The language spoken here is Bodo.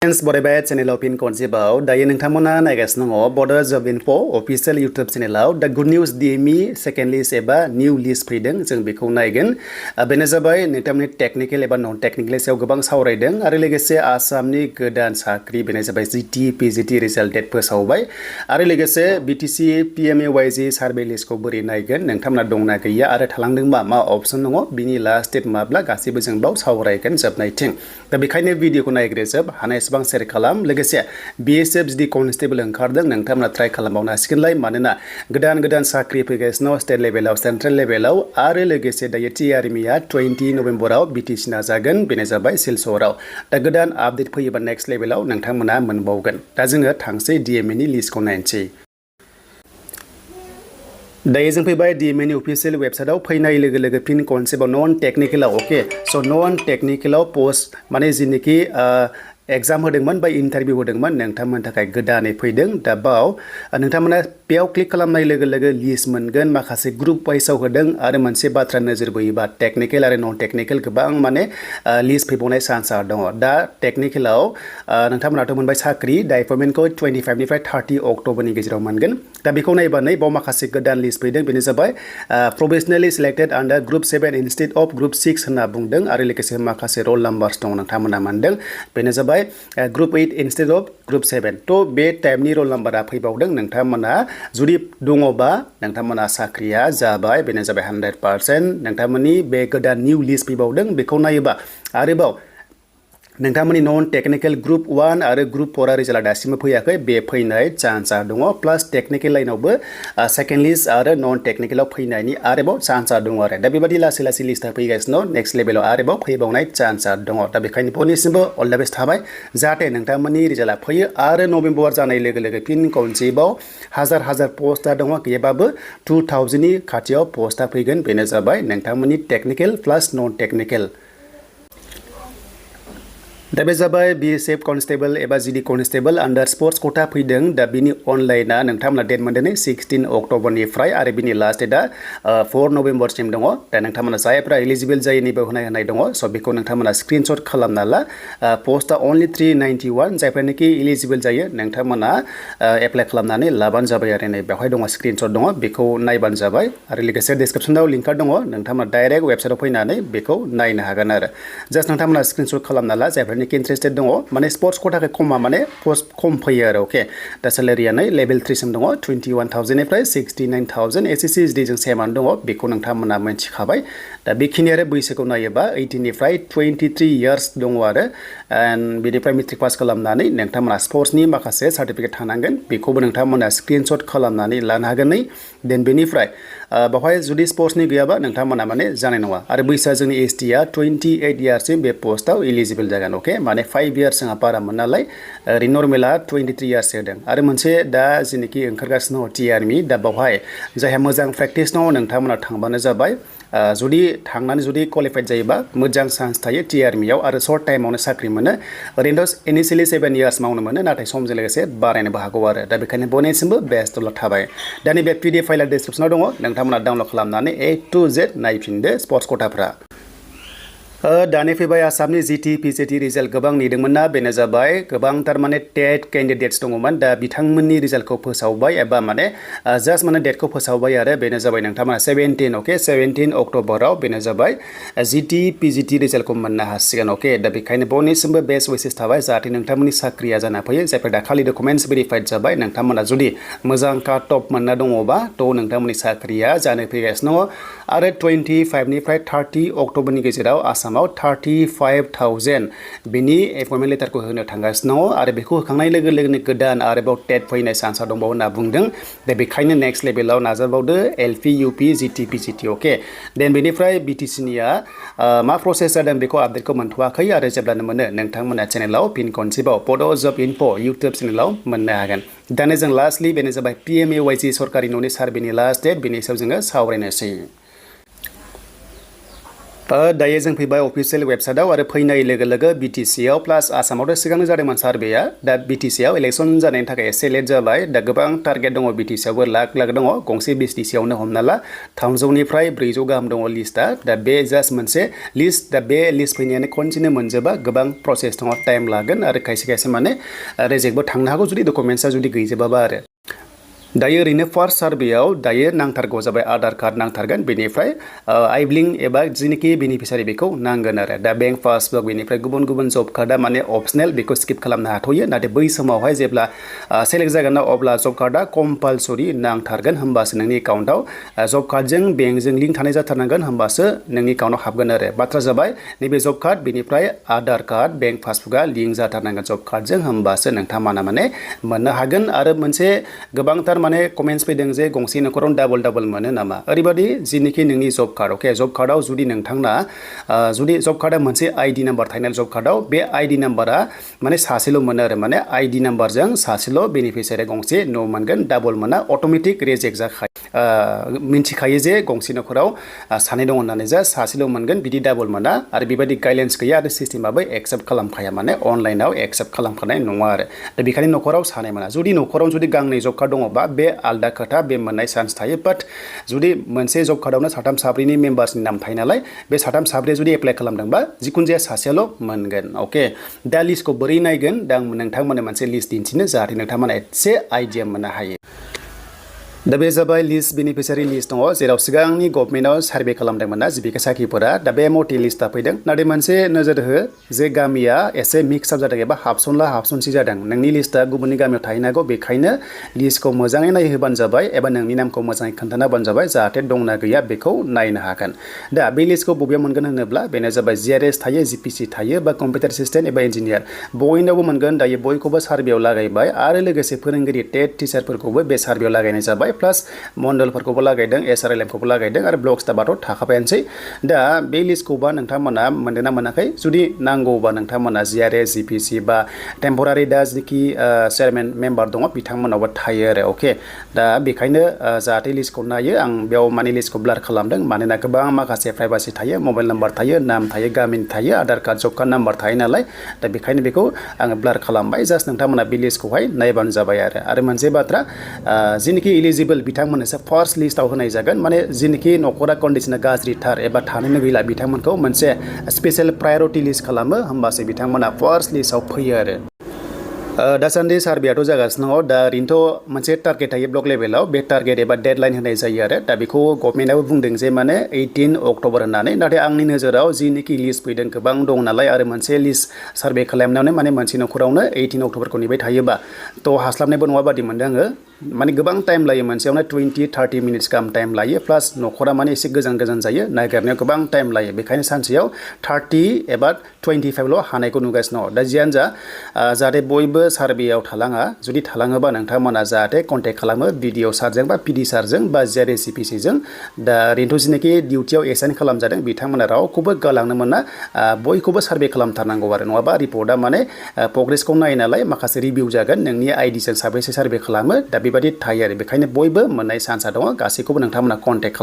बरायबाय चेनेलाव फिन खनसेबाव दायो नोंथांमोना नायगासिनो दङ बड' जब इनफो अफिसियेल इउटुब चेनेलाव दा good news DME second list एबा निउ लिस्ट फैदों जों बेखौ नायगोन बेनो जाबाय नोंथांमोननि टेक्निकेल एबा नन टेक्निकेल सायाव गोबां सावरायदों आरो लोगोसे आसामनि गोदान साख्रि बेनो जाबाय GT PGT रिजाल्ट डेट फोसावबाय आरो लोगोसे BTC PMAY-G सार्भे लिस्टखौ बोरै नायगोन नोंथांमोना दंना गैया आरो थालांदोंबा मा अपसन दङ बिनि लास्ट डेट माब्ला गासैबो जों बाव सावरायगोन जोबनायथिं दा बेखायनो भिडिअखौ नायग्रोजोब हानाय एसेबां शेयार खालाम लोगोसे BSF जुदि कनस्टेबल ओंखारदों नोंथांमोना ट्राइ खालामबावनो हासिगोनलाय मानोना गोदान साख्रि फैगासिनो स्टेट लेभेलाव सेन्ट्रेल लेभेलाव आरो लोगोसे दायो TRMया 20 नभेम्बराव BTC ना जागोन बेनो जाबाय सिलचराव दा गोदान आपडेट फैयोबा नेक्स्ट लेभेलाव नोंथांमोना मोनबावगोन दा जोङो थांसै DME नि लिस्टखौ नायनोसै दायो जों फैबाय DME नि अफिसियेल वेबसाइटआव फैनाय लोगो लोगो फिन कनसेप्टआव नन टेक्निकेलाव ओके स' नन टेक्निकेलाव पोस्ट माने जिनोखि एग्जाम होदोंमोन बा इन्टारभिउ होदोंमोन नोंथांमोननि थाखाय गोदानै फैदों दा बाव नोंथांमोना बेयाव क्लिक खालामनाय लोगो लोगो लिस्ट मोनगोन माखासे ग्रुप वाइसआव होदों आरो मोनसे बाथ्रा नोजोर बोयोबा टेक्निकेल आरो नन टेक्निकेल गोबां माने लिस्ट फैबावनाय चान्सआ दङ दा टेक्निकेलाव नोंथांमोनाथ' मोनबाय साख्रि दा एपइन्टमेन्टखौ 25 निफ्राय 30 अक्ट'बरनि गेजेराव मोनगोन दा बेखौ नायबा नै बाव माखासे गोदान लिस्ट फैदों बेनो जाबाय provisionally selected under group 7 instead of group 6 होनना बुंदों आरो लोगोसे माखासे रल नाम्बार्स दङ नोंथांमोना मोनदों बेनो जाबाय ग्रुप 8 इनस्टेड अफ ग्रुप 7 तो बे टाइपनि रल नाम्बारा फैबावदों नोंथांमोना जुदि दङबा नोंथांमोना साख्रिया जाबाय बेनो जाबाय 100% नोंथांमोननि बे गोदान निउ लिस्ट फैबावदों बेखौ नायोबा आरोबाव नोंथांमोननि नन टेक्निकेल ग्रुप 1 आरो ग्रुप 4 रिजाल्टआ दासिमबो फैयाखै बे फैनाय चान्सआ दङ प्लास टेक्निकेल लाइनावबो सेकेन्ड लिस्ट आरो नन टेक्निकेलाव फैनायनि आरोबाव चान्सआ दङ आरो दा बेबादि लासै लासै लिस्टआ फैगासिनो नेक्स्ट लेभेलाव आरोबाव फैबावनाय चान्सआ दङ दा बेखायनो बयनिसिमबो अल द बेस्ट थाबाय जाहाथे नोंथांमोननि रिजाल्टआ फैयो आरो नभेम्बर जानाय लोगो लोगो फिन खनसेबाव हाजार पस्टआ दङ गैयाबाबो 2000 नि खाथियाव पस्टआ फैगोन बेनो जाबाय नोंथांमोननि टेक्निकेल प्लास नन टेक्निकेल दा बे जाबाय BSF कनस्टेबल एबा GD कनस्टेबल आन्डार स्पर्ट्स कोटा फैदों दा बिनि अनलाइना नोंथांमोना डेट मोनदों 16 अक्ट'बरनिफ्राय आरो बिनि लास्ट डेटआ 4 नभेम्बरसिम दङ दा नोंथांमोना जायफ्रा एलिजिबल जायो नैबे होनाय दङ स' बेखौ नोंथांमोना स्क्रिनशट खालामना ला पस्टआ अनलि 391 जायफ्रानोखि एलिजिबल जायो नोंथांमोना एप्लाइ खालामनानै लाबानो जाबाय आरो नै बेवहाय दङ स्क्रिनशट दङ बेखौ नायबानो जाबाय आरो लोगोसे डिसक्रिपसनाव लिंकआ दङ नोंथांमोना डाइरेक्ट वेबसाइटआव फैनानै बेखौ नायनो हागोन आरो जास्ट नोंथांमोना स्क्रिनशट खालामना ला जायफ्रा इन्ट्रेस्टेड दङ माने स्पर्ट्स कोटाखौ खमा माने पस्ट खम फैयो आरो अके दा सेलारिया नै लेभेल 3 सिम दङ 21000 निफ्राय 69000 SSC SD जों सेमानो दङ बेखौ नोंथांमोना मिथिखाबाय दा बेखिनि आरो बैसोखौ नायोबा 18 निफ्राय 23 इयार्स दङ आरो एन्ड बेनिफ्राय मेट्रिक पास खालामनानै नोंथांमोना स्पर्ट्सनि माखासे सार्टिफिकेट थानांगोन बेखौबो नोंथांमोना स्क्रिनशट खालामनानै लानो हागोन नै देन बेनिफ्राय बेवहाय जुदि स्पर्ट्सनि गैयाबा नोंथांमोना माने जानाय नङा आरो बैसोआ जोंनि STआ 28 इयार्ससिम बे पस्टआव एलिजिबल जागोन अके माने 5 इयार्स जोंहा बारामोन नालाय नर्मेला 23 इयार्स होदों आरो मोनसे दा जेनोखि ओंखारगासिनो TRMI दा बेवहाय जायहा मोजां प्रेक्टिस दङ नोंथांमोना थांबानो जाबाय जुदि थांनानै जुदि क्वालिफाइड जायोबा मोजां चान्स थायो TRMIयाव आरो सर्ट टाइमावनो साख्रि मोनो ओरैनोथ' इनिशियेलि 7 इयार्स मावनो मोनो नाथाय समजों लोगोसे बारायनोबो हागौ आरो दा बेखायनो बयनिसिमबो बेस्ट अफ लाक थाबाय दा नैबे PDF फाइलआ डिसक्रिपसनाव दङ नोंथांमोना डाउनलड खालामनानै A to Z नायफिनदो स्पर्ट्स कोटाफ्रा दानि फैबाय आसामनि GT PGT रिजाल्ट गोबां नेदोंमोन ना बेनो जाबाय गोबांथार माने टेट केन्डिडेट्स दङमोन दा बिथांमोननि रिजाल्टखौ फोसावबाय एबा माने जास्ट माने डेटखौ फोसावबाय आरो बेनो जाबाय नोंथांमोना 17 अके 17 अक्ट'बराव बेनो जाबाय GT PGT रिजाल्टखौ मोननो हासिगोन अके दा बेखायनो बयनिसिमबो बेस्ट विशेस थाबाय जाहाथे नोंथांमोननि साख्रिया जाना फैयो जायफोर दाखालि डकुमेन्ट्स भेरिफाइड जाबाय नोंथांमोना जुदि मोजां काट अफ मोनना दङबा थ' नोंथांमोननि साख्रिया जानो फैगासिनो दङ आरो 25 निफ्राय 30 अक्ट'बरनि गेजेराव आसामाव 35,000 बिनि एपइन्टमेन्ट लेटारखौ होनो थांगासिनो दङ आरो बेखौ होखांनाय लोगो लोगोनो गोदान आरोबाव टेट फैनाय चान्सआ दंबावो होनना बुंदों दा बेखायनो नेक्स्ट लेभेलाव नाजाबावदो LP UP GT PGT अके देन बेनिफ्राय BTCनिया मा प्रसेस जादों बेखौ आपडेटखौ मोनथ'वाखै आरो जेब्लानो मोनो नोंथांमोना चेनेलाव फिन खनसेबाव बड' जब इनफो इउटुब चेनेलाव मोननो हागोन दानो जों लास्टलि बेनो जाबाय PMAY-G सरकारि न'नि सार्भेनि लास्ट डेट बेनि सायाव जोङो सावरायनोसै दायो जों फैबाय अफिसियेल वेबसाइटआव आरो फैनाय लोगो लोगो BTC आव प्लास आसामावथ' सिगांनो जादोंमोन सार्भेया दा BTC आव इलेक्सन जानायनि थाखाय एसे लेट जाबाय दा गोबां टारगेट दङ BTC आवबो लाख लाख दङ गंसे BTC आवनो हमना ला 300 निफ्राय 400 गाहाम दङ लिस्टआ दा बे जास्ट मोनसे लिस्ट दा बे लिस्ट फैनायानो खनसेनो मोनजोबा गोबां प्रसेस दङ टाइम लागोन आरो खायसे खायसे माने रिजेक्टबो थांनो हागौ जुदि डकुमेन्ट्सआ जुदि गैजोबाबा आरो दायो ओरैनो फार्स्ट सार्भेयाव दायो नांथारगौ जाबाय आधार कार्ड नांथारगोन बेनिफ्राय आइब्लिं एबा जिनोखि बेनिफिसारि बेखौ नांगोन आरो दा बेंक पासबुक बेनिफ्राय गुबुन गुबुन जब कार्डआ माने अपसनेल बेखौ स्किप खालामनो हाथ'यो नाथाय बै समावहाय जेब्ला सेलेक्ट जागोन ना अब्ला जब कार्डआ कम्पालसरि नांथारगोन होमबासो नोंनि एकाउन्टआव जब कार्डजों बेंकजों लिंक थानाय जाथारनांगोन होमबासो नोंनि एकाउन्टआव हाबगोन आरो बाथ्रा जाबाय नैबे जब कार्ड बेनिफ्राय आधार कार्ड बेंक पासबुकआ लिंक जाथारनांगोन जब कार्डजों होमबासो नोंथांमोना माने मोननो हागोन आरो मोनसे गोबांथार माने कमेन्ट्स फैदों जे गंसे नखराव डाबल मोनो नामा ओरैबादि जिनोखि नोंनि जब कार्ड अके जब कार्डआव जुदि नोंथांना जुदि जब कार्डआ मोनसे आइडि नाम्बार थायो जब कार्डआव बे आइडि नाम्बारा माने सासेल' मोनो आरो माने आइडि नाम्बारजों सासेल' बेनिफिसियारि गंसे न' मोनगोन डाबल मोना अट'मेटिक रिजेक्ट जाखायो मिन्थिखायो जे गंसे नखराव सानै दं होननानै जा सासेल' मोनगोन बिदि डाबल मोना आरो बेबायदि गाइडलाइन्स गैया आरो सिस्टेमाबो एक्सेप्ट खालामखाया माने अनलाइनाव एक्सेप्ट खालामखानाय नङा आरो दा बेखायनो नखराव सानै मोना जुदि नखराव जुदि गांनै जब कार्ड दङबा बे आलदा खोथा बे मोननाय चान्स थायो बाट जुदि मोनसे जब कार्डआवनो साथाम साब्रैनि मेम्बार्सनि नाम थायो नालाय बे साथाम साब्रै जुदि एप्लाइ खालामदोंबा जिखुनु जाया सासेल' मोनगोन अके दा लिस्टखौ बोरै नायगोन दा नोंथांमोननो मोनसे लिस्ट दिन्थिनो जाहाथे नोंथांमोना एसे आइडिया मोननो हायो दा बे जाबाय लिस्ट बेनिफिसियारि लिस्ट दङ जेराव सिगांनि गभर्नमेन्टआव सार्भे खालामदोंमोन ना जिबिका साखिफोरा दा बे मथे लिस्टआ फैदों नाथाय मोनसे नोजोर हो जे गामिया एसे मिक्स आप जादों एबा हाबसनला हाबसनसि जादों नोंनि लिस्टआ गुबुननि गामियाव थाहैनो हागौ बेखायनो लिस्टखौ मोजाङै नायहोबानो जाबाय एबा नोंनि नामखौ मोजाङै खोन्थाना होबानो जाबाय जाहाथे दंना गैया बेखौ नायनो हागोन दा बे लिस्टखौ बबेयाव मोनगोन होनोब्ला बेनो जाबाय GRS थायो GPC थायो बा कम्पिउटार एसिस्टेन्ट एबा इन्जिनियार बयनावबो मोनगोन दायो बयखौबो सार्भेयाव लागायबाय आरो लोगोसे फोरोंगिरि टेट टिचारफोरखौबो बे सार्भेयाव लागायनाय जाबाय प्लास मण्डलफोरखौबो लागायदों SRLM-खौबो लागायदों आरो ब्लक स्टाफआथ' थाखाबायानोसै दा बे लिस्टखौबा नोंथांमोना मोनदोंना मोनाखै जुदि नांगौबा नोंथांमोना GRS GPC बा टेम्परारि दा जिखि चेयारमेन मेम्बार दङ बिथांमोनावबो थायो आरो अके दा बेखायनो जाहाथे लिस्टखौ नायो आं बेयाव माने लिस्टखौ ब्लार खालामदों मानोना गोबां माखासे प्राइभासि थायो मबाइल नाम्बार थायो नाम थायो गामिनि थायो आधार कार्ड जब कार्ड नाम्बार थायो नालाय दा बेखायनो बेखौ आङो ब्लार खालामबाय जास्ट नोंथांमोना बे लिस्टखौहाय नायबानो जाबाय आरो मोनसे बाथ्रा जिनोखि इलिजिबल बिथांमोननोसो फार्स्ट लिस्टआव होनाय जागोन माने जिनोखि न'खरा कन्डिशना गाज्रिथार एबा थानोनो गैला बिथांमोनखौ मोनसे स्पेशल प्रायरिटि लिस्ट खालामो होमबासो बिथांमोना फार्स्ट लिस्टआव फैयो आरो दासान्दि सार्भेयाथ' जागासिनो दङ दा ओरैनोथ' मोनसे टारगेट थायो ब्लक लेभेलाव बे टारगेट एबा डेडलाइन होनाय जायो आरो दा बेखौ गभर्नमेन्टआबो बुंदों जे माने 18 अक्ट'बर होननानै नाथाय आंनि नोजोराव जिनोखि लिस्ट फैदों गोबां दं नालाय आरो मोनसे लिस्ट सार्भे खालामनायावनो माने मोनसे न'खरावनो 18 अक्ट'बरखौ नेबाय थायोबा थ' हास्लाबनायबो नङा बादि मोनदों आङो माने गोबां टाइम लायो मोनसेयावनो 20-30 मिनिट्स गाहाम टाइम लायो प्लास न'खरा माने एसे गोजान जायो नागिरनायाव गोबां टाइम लायो बेखायनो सानसेयाव 30 एबा 25ल' हानायखौ नुगासिनो दङ दा जियानो जा जाहाथे बयबो सार्भेयाव थालाङा जुदि थालाङोबा नोंथांमोना जाहाथे कन्टेक्ट खालामो BDO सारजों बा PD सारजों बा GRS CPC-जों दा ओरैनोथ' जिनोखि डिउटियाव एसाइन खालामजादों बिथांमोना रावखौबो गालांनो मोना बयखौबो सार्भे खालामथारनांगौ आरो नङाबा रिपर्टआ माने प्रग्रेसखौ नायो नालाय माखासे रिभिउ जागोन नोंनि आइडिजों साबेसे सार्भे खालामो दा बेबायदि थायो आरो बेखायनो बयबो मोननाय चान्सआ दङ गासैखौबो नोंथांमोना कन्टेक्ट खालाम